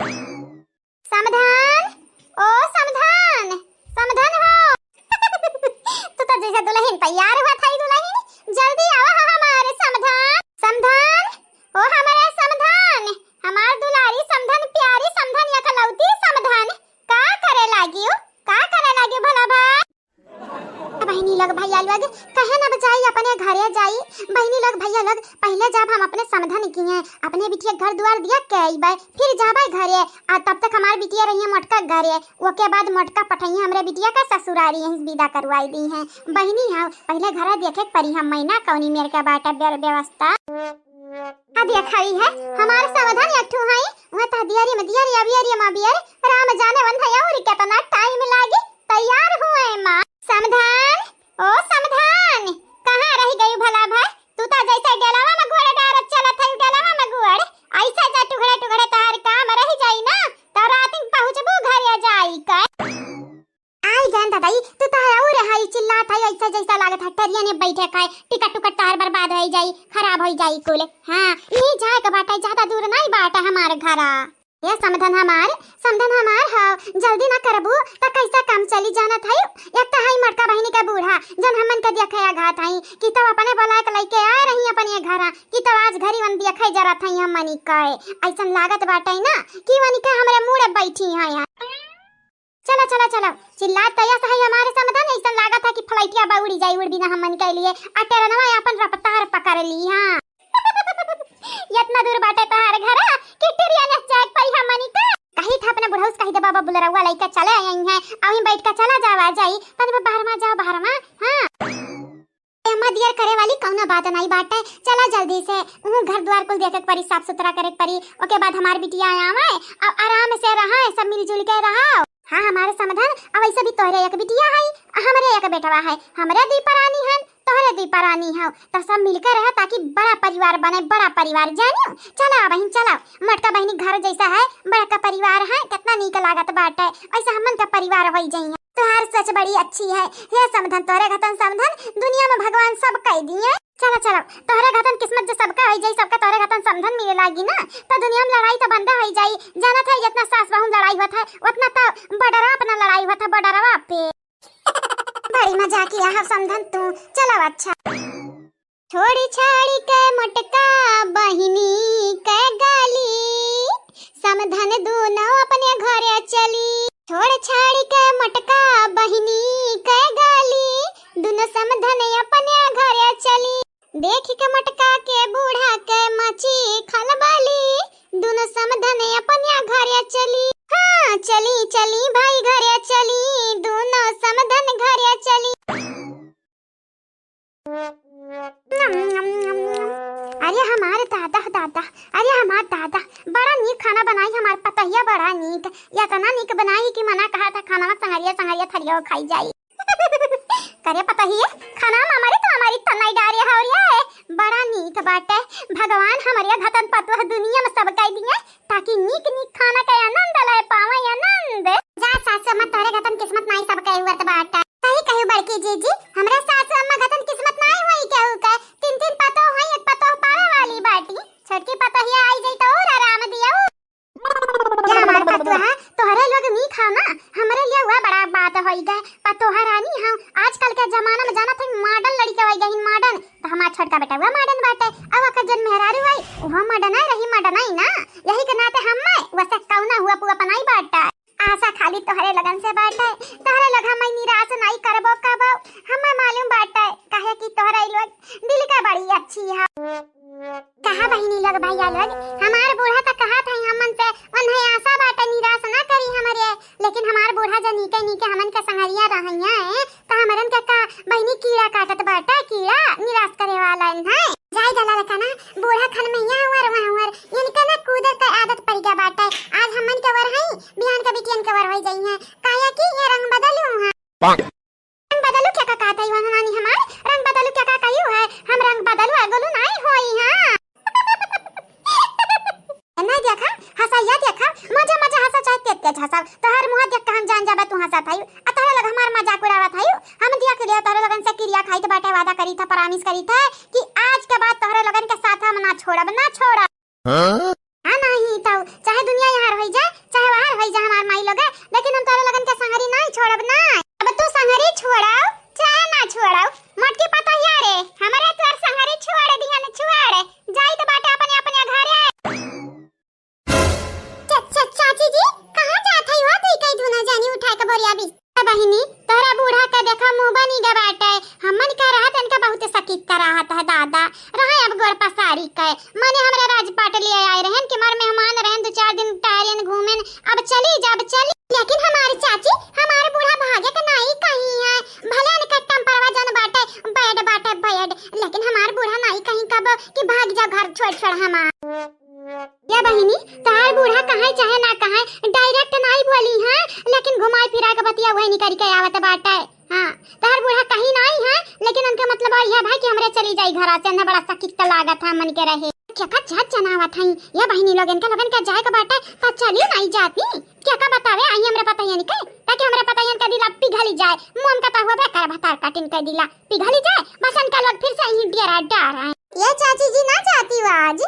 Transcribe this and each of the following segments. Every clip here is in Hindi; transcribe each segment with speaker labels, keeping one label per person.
Speaker 1: समाधान, ओ समाधान, समाधान हो। तू तो जैसे दुल्हन तैयार हुआ था दुल्हन, जल्दी आओ हमारे समाधान। समाधान, ओ हमारे समाधान, हमार दुलारी समधन प्यारी समधन या खलौती समाधान, का करे लागी हो, का करे लागी भला भाई। बहनी लोग भैया लोग कहे ना बचाई अपने घरे जाई। बहनी लोग भैया लोग पहले जब हम अपने समधन किए अपने बिटिया घर द्वार दिया कहबे फिर जाबे घरे आ तब तक हमार बिटिया रही मोटका घरे ओके बाद मोटका पठैया हमरे बिटिया का ससुरारी यहीं विदा करवाई दी है। बहनी हां पहले घर देखे परी हम महीना कौनी मेरे का बाटा व्यवस्था आ देखई है हमार समाधान अठू है वह त दियारी में दियारी अबियारी में बियर राम जाने वन भैया और कितना टाइम लागे तैयार हुए मां। समाधान, ओ समाधान, कहां रह गई भला भाई। तू तो जैसे गेलावा में घोड़े डार चलत है गेलावा में घोड़े ऐसा जा टुकड़े टुकड़े तार काम रह जाई ना त रात में पहुंचबू घरे जाई का। आई जान दादाई तू तो और हाई चिल्लात है ऐसा जैसा लागत है टरिया ने बैठे खाए टिकट टुकट तार बर्बाद हो जाई खराब हो जाई कुल। हां यही जाए का बाटा ज्यादा दूर नहीं बाटा हमारे घरा। ये समाधान हमार हां जल्दी ना करबू त कैसा काम चली जाना था। एक त हाई मटका बहिनी का बूढ़ा जन हमन के देखया घात हई कि तो अपने बोला के लेके आ रही अपन ये घरा कि तो आज घरी वन देखै जरा थई हम मनी कहे ऐसन लागत बाटै ना कि वनी के हमरे मुंह बैठी है यार। चलो चलो चलो चिल्ला तया सही हमारे समाधान ऐसा लागत है कि फ्लाइटिया बाउड़ी जाई उड़ बिना हमन के लिए अटेरनवा अपन रफ्तार पकड़ ली। हां इतना दूर बाटे तहार घरा कि टिरिया ने चेक पई हमनी का कही था अपने बुढ़ऊस कही दे बाबा बुलरवा लइका चले आई हैं अभी बैठ के चला जावा जाई तब बाहर में जाओ बाहर में। हां अम्मा दियर करे वाली कौनो बात नहीं बाटे चला जल्दी से घर द्वार कुल देखे परी साफ सुथरा करे परी ओके बाद हमार बिटिया आवे अब आराम से रहा सब मिलजुल के रहा। हां हमारे समाधान अब ऐसे भी तोहरे एक बिटिया है हमरे एक बेटवा है हमरे दी परानी है तोहरे दी परानी है तो सब मिलकर रहे ताकि बड़ा परिवार बने बड़ा परिवार जानियो। चला बहन चला मोटका बहनी घर जैसा है बड़ा का परिवार है कितना नीक लागत बाटे ऐसा हमन का परिवार होई जाई। तोहार सच बड़ी अच्छी है हे समाधान तोहरे घतन समाधान दुनिया में भगवान सब कह दिए। चलो चलो तोहरे घतन किस्मत जो सबका होई जाई सबका तोहरे घतन समाधान मिले लागी ना तो दुनिया में लड़ाई तो बंद हो जाई। जाना था जितना सास बहू लड़ाई होत है उतना तो बड़रा अपना लड़ाई होत है बड़रवा पे। बड़ी मजा किया है समाधान तू चलो अच्छा। छोड़ी छाड़ी के मोटका बहिनी के गाली समाधान दोनों अपने घरे चली। छोड़ छाड़ी के मोटका बहिनी के गाली दोनों समाधान अपने घरे चली। देख के मटका के बूढ़ा के मची खलबली दोनों समाधान अपने घरे चली। हां चली चली भाई घरे चली दोनों समाधान घरे चली। अरे हमारे दादा अरे हमार दादा बड़ा नीक खाना बनाई हमार पतहिया बड़ा नीक या तना नीक बनाई कि मना कहा था खाना में संगरिया थरिया खाई जाई। करे पतहिया खाना हमारे तो हमारी तनाई डारे हौरिया है बड़ा नीक बाटे भगवान हमारे घतन पतवा दुनिया में सब कह दिए ताकि नीक नीक खाना का आनंद ले पावे आनंद। जा सासू अम्मा तोरे घतन किस्मत नहीं सब कह हुआ बाटे सही कहू बड़की जीजी हमरा सासू अम्मा घतन किस्मत नहीं हुई कहू के तीन तीन पतो है एक पतो पावे वाली बाटी छोटकी पतहिया आई जाई तो और आराम दिया या हमार पतवा तोहरे लोग नी खाना हमरे लिए हुआ बड़ा बात होई गए पतोहा रानी हां आजकल के जमाना में जाना थे मॉडर्न लड़की होई गई मॉडर्न तो हमार छोटका बेटा हुआ मॉडर्न बाटे अब का जन मेहरारू आई वो मॉडर्न है रही मॉडर्न आई ना यही के नाते हम वैसे कौना हुआ पुआ पनाई बाटा आशा खाली तोहरे लगन से बाटे तोहरे लग हम निराश नहीं करबो कबो हमें मालूम बाटे काहे कि तोहरे लोग दिल का बड़ी अच्छी है। कहा बहिनी लोग भैया लोग हमार बूढ़ा तो कहा था हमन से उन्हें आशा बाटे निराश ना करी हमरे लेकिन हमार बूढ़ा जो नीके नीके हमन के संगरिया रहइया है तो हमरन के का बहिनी कीड़ा काटत बाटे कीड़ा निराश करे वाला है जाई गला लका ना बूढ़ा खन में यहाँ हुआ इनके ना कूदे का आदत पड़ गया बाटे आज हमन के वर है बिहान के बिटियन के वर होई जाई है काया कि ये रंग बदलू है रंग बदलू क्या का कहता है नानी हमार रंग बदलू क्या का कहियो है हम रंग बदलू अगलू नहीं होई हां ना देखा हंसाया देखा मजा मजा हंसा चाहे तेज हंसा तोहर मुंह देख के हम जान जाबे तू हंसा थाई आ तोहरे लग हमार मजाक उड़ावत थाई हम दिया के तोहरे लगन से क्रिया खाई तो बाटे वादा करी था प्रॉमिस करी था कि आज के बाद तोहरे लगन के साथ हम ना छोड़ब ना छोड़ब। हां नहीं तो चाहे दुनिया यार होई जाए बताबी बहिनी तोरा बूढ़ा का देखा मुंह बनी गे बाटे हमन का रहत इनका बहुत सकीत का रहत है दादा रहे अब गोर पसारी के माने हमरे राजपाट ले आए रहन कि मार मेहमान रहन 2-4 दिन टहलन घूमेन अब चली लेकिन हमारी चाची हमारे बूढ़ा भागे का नहीं कहीं है भले न कट्टम परवा जन बाटे बैड लेकिन हमार बूढ़ा नहीं कहीं कब कि भाग जा घर छोड़ हमार या बहिनी तार बूढ़ा कहाँ चाहे ना कहाँ डायरेक्ट नहीं बोली है लेकिन घुमाई फिरा के बतिया वही निकल के आवत बाटे। हां तार बूढ़ा कहीं नहीं है लेकिन उनका मतलब यह भाई कि हमरे चली जाई घर से ना बड़ा सकित लागत है मन के रहे क्या का झट जनावत है ये बहिनी लोगन का जाए का बाटे त चली नहीं जाती क्या का बतावे आई हमरे पता ही नहीं ताकि हमरे पता ही का दिला पिघली जाए मुंह का होबे कर भतार काटिन के दिला पिघली जाए बस उनका लोग फिर से ही डेरा डर है। ये चाची जी ना जाती हो आज?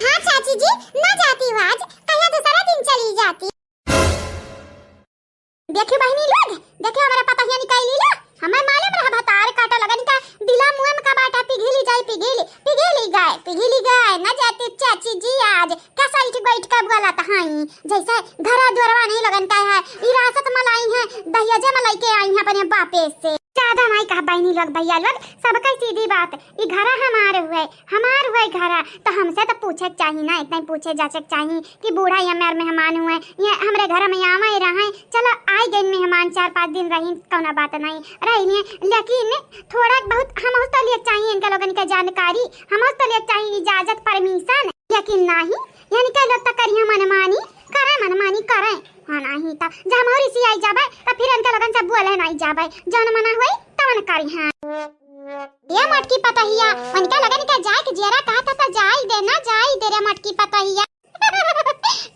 Speaker 1: हाँ चाची जी ना जाती हूँ आज कहीं दूसरा दिन चली जाती। देखियो बहनी लोग देखियो हमारा पता ही निकाल ली ला हमें मालूम रहा भतार काटा लगा निका दिला मुंह में का बाटा पिघली गए ना जाती चाची जी आज कैसा इठ बैठ का बोला था हाई जैसे घरा द्वारवा नहीं लगन का है इरासत मलाई है दहिया मलाई के आई है अपने बापे से ज्यादा नहीं कहा बहनी लोग भैया लोग सबका सीधी बात ये घरा हमार हुए घरा तो हमसे तो पूछे चाहिए ना इतना ही पूछे जा सक चाहिए कि बूढ़ा या मेरे मेहमान हुए ये हमारे घर में आवा ही रहे चलो आई गए मेहमान 4-5 दिन रही कौना बात नहीं रही लेकिन थोड़ा बहुत हम उस लिए चाहिए इनका लोगन का जानकारी हम उस लिए चाहिए इजाजत परमिशन लेकिन नहीं यानी क्या लोग तो करिए मनमानी करे हाँ नहीं तो जब और इसी आई जाबे तो फिर इनका लोगन से बोले नहीं जाबे जौन मना हुई तवन करी हां ये मटकी पतहिया उनका लगन का जाए कि जरा कहा था तो जाई दे रे मटकी पतहिया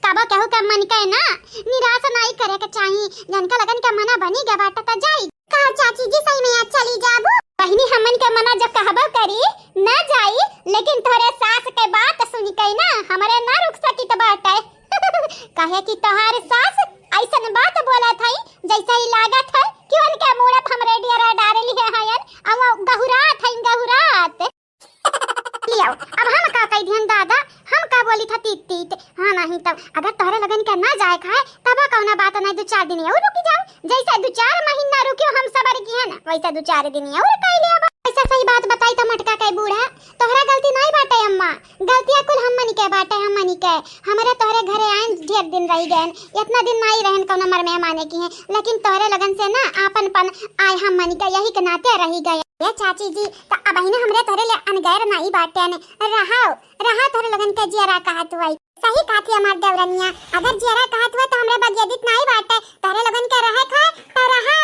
Speaker 1: कबो कहू का मन के ना निराश नहीं करे के चाहिए जनका लगन का मना बनी गे बाटा तो जाई कहा चाची जी सही में आज चली जाबू बहिनी हमन के मना जब कहबो करी ना जाई लेकिन थोड़े सास के बात सुनी के ना हमरे ना रुक सकी तो बाटे कहे कि तोहार सास ऐसन बात बोला थई जैसे ही लागत है कि उनके मुंह पर हमरे डेरा डारली है हयन अब गहुरात लियो अब हम का कह ध्यान दादा हम का बोली था तीत हां नहीं तब अगर तोहरे लगन के ना जाए खाए तब कौना बात नहीं 2-4 दिन और रुक जाओ जैसे 2-4 महीना रुकियो हम सबर की है ना वैसे 2-4 दिन और कह ले ऐसा सही बात बताई तो मटका के बूढ़ा तोहरा गलती नहीं बाटे अम्मा गलतियां कुल हमनी के बाटे हमनी के हमरे तोहरे घरे आए ढेर दिन रही गए इतना दिन नहीं रहन कौन मर मेहमाने की है लेकिन तोहरे लगन से ना आपनपन आए हमनी के यही के नाते रही गए ये चाची जी तो अब ही हमरे तोहरे ले अनगैर नहीं बाटे ने रहा तोहरे लगन के जरा कहत हुई सही कहती हमार देवरनिया अगर जरा कहत हुई तो हमरे बदियदित नहीं बाटे तोहरे लगन के रहे खाए तो रहा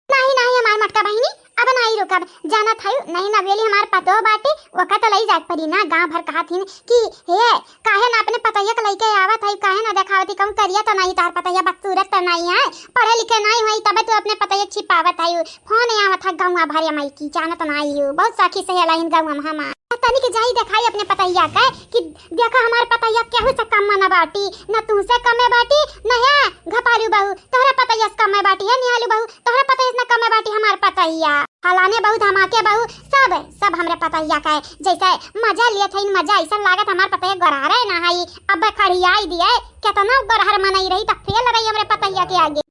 Speaker 1: नहीं हमार मटका बहिनी अब नहीं रुकब जाना था नहीं नवेली हमार पतो बाटे वका तो लई जात परी ना गांव भर कहा थी कि हे काहे ना अपने पतैया के लइके आवत है काहे ना देखावती कम करिया तो नहीं तार पतैया बदसूरत तो नहीं है पढ़े लिखे नहीं हुई तब तो अपने पतैया छिपावत है फोन आवत है गांव भर मई की जानत नहीं हो बहुत साखी से लाइन गांव में हमार तनी के जाई देखाई अपने पतैया के कि देखो हमार पतैया केहू से कम ना बाटी ना तू से कम बाटी ना है घपालू बहू तोहरा पतैया से कम बाटी है निहालू बहू तोहरा पतैया से कम बाटी हमार पतैया हलाने बहुत धमाके बहु सब हमरे पतैया का जैसे मजा लिए थे मजा ऐसा लागत हमार पतैया गरारे ना हई अब खड़ियाई दिए कितना गरहर मनई रही त फेल रही हमरे पतैया के आगे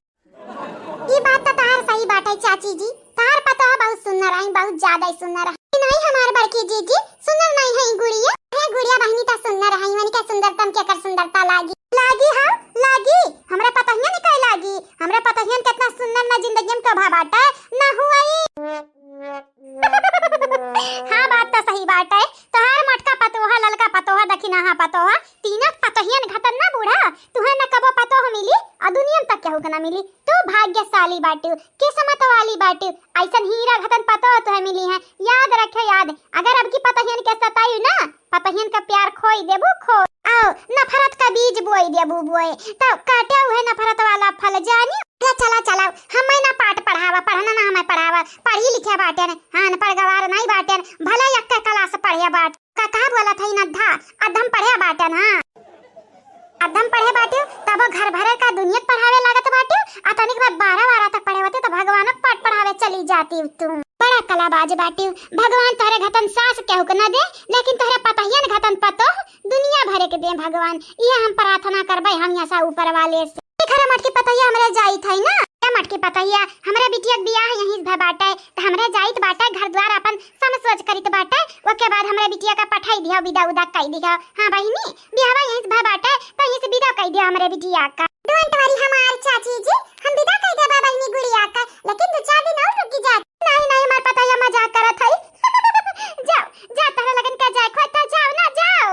Speaker 1: ई बात तो तार सही बात है चाची जी तार पता बहुत सुंदर है बहुत ज्यादा ही सुंदर है नहीं हमार बड़की जीजी सुंदर नहीं है गुड़िया बहनी ता सुंदर है मन के सुंदरता के कर सुंदरता लागी हां लागी हमरे पतैया ने कह लागी हमरे पतैया कितना सुंदर ना जिंदगी में कभा बाटा ना हुआ हाँ बात तो सही बात है तोहार मटका पतोहा ललका पतोहा दखिना हा पतोहा तीनों पतोहियन घटन ना बूढ़ा तुहे न कबो पतोह मिली और दुनिया तक केहू के ना मिली तू भाग्यशाली बाटू किस्मत वाली बाटू ऐसन हीरा घटन पतोह तुहे मिली है याद रखे याद अगर अब की पतोहियन के सताई ना पतोहियन का प्यार खोई देबू खो आओ नफरत का बीज बोई देबू बोए तो काटे हुए नफरत वाला फल जानी चला हमें ना पाठ पढ़ावा पढ़ना ना हमें पढ़ावा पढ़ी लिखे बाटे हां न पढ़ गवार नहीं बाटे भला एक क्लास पढ़े बाट का कहा बोला था नद्धा अधम पढ़े बाटे ना अधम पढ़े बाटे तब घर भरे का दुनिया पढ़ावे लागत बाटे अतनिक बाद 12 तक पढ़े होते तो भगवान पाठ पढ़ावे चली जाती तुम बड़ा कलाबाज बाटे भगवान तोहरे घतन सास केहू के न दे लेकिन तोहरे पतहियन घतन पतो दुनिया भरे के दे भगवान ये हम प्रार्थना करबे हम ऐसा ऊपर वाले से तारा मटके पतैया हमरा जाइत है ना, क्या मटके पतैया हमरा बिटिया के बियाह यहीं भय बाटे त हमरा जाइत बाटे, घर द्वार अपन समझ करित बाटे, ओके बाद हमरा बिटिया का पठाई दिया, विदा उदा कई दिया। हां बहिनी बियाहवा यहीं भय बाटे त यहीं से विदा कई दिया हमरे बिटिया का। डोंट वरी हमार चाची जी, हम विदा कई देबा बहिनी गुड़िया का, लेकिन 2-4 दिन और रुकी जा। नहीं नहीं हमार पतैया मजाक करत है। जाओ जा तारा लगन का जाए खोता जाओ ना जाओ।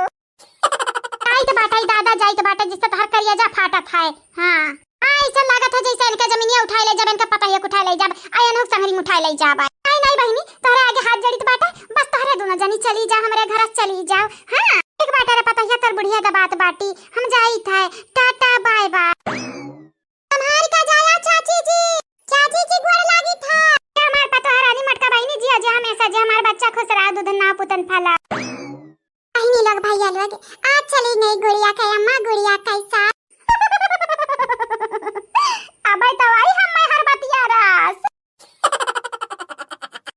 Speaker 1: जाइत बाटे दादा जाइत बाटे जिससे तहर करिया जा फाटत है। हां ऐसा लागत है जैसे इनका जमीनिया उठा ले जब इनका पतैया उठा ले जब आयन हो संगरी उठा ले जाब। नहीं नहीं बहिनी तोहरे आगे हाथ जड़ित बाटे, बस तोहरे दोनों जनी चली जा हमरे घर चली जाओ। हां एक बाटे रे पतैया कर बुढ़िया द बात बाटी, हम जाइत है टाटा बाय बाय। तुम्हारी का जाया चाची जी गोड़ लागी था। हमार पतोहरा रानी मटका बहिनी जी आज हमेशा जे हमार बच्चा खुश रहा दूध ना पुतन फला। बहिनी लोग भैया लोग आज चली नहीं गुड़िया का अम्मा गुड़िया कैसा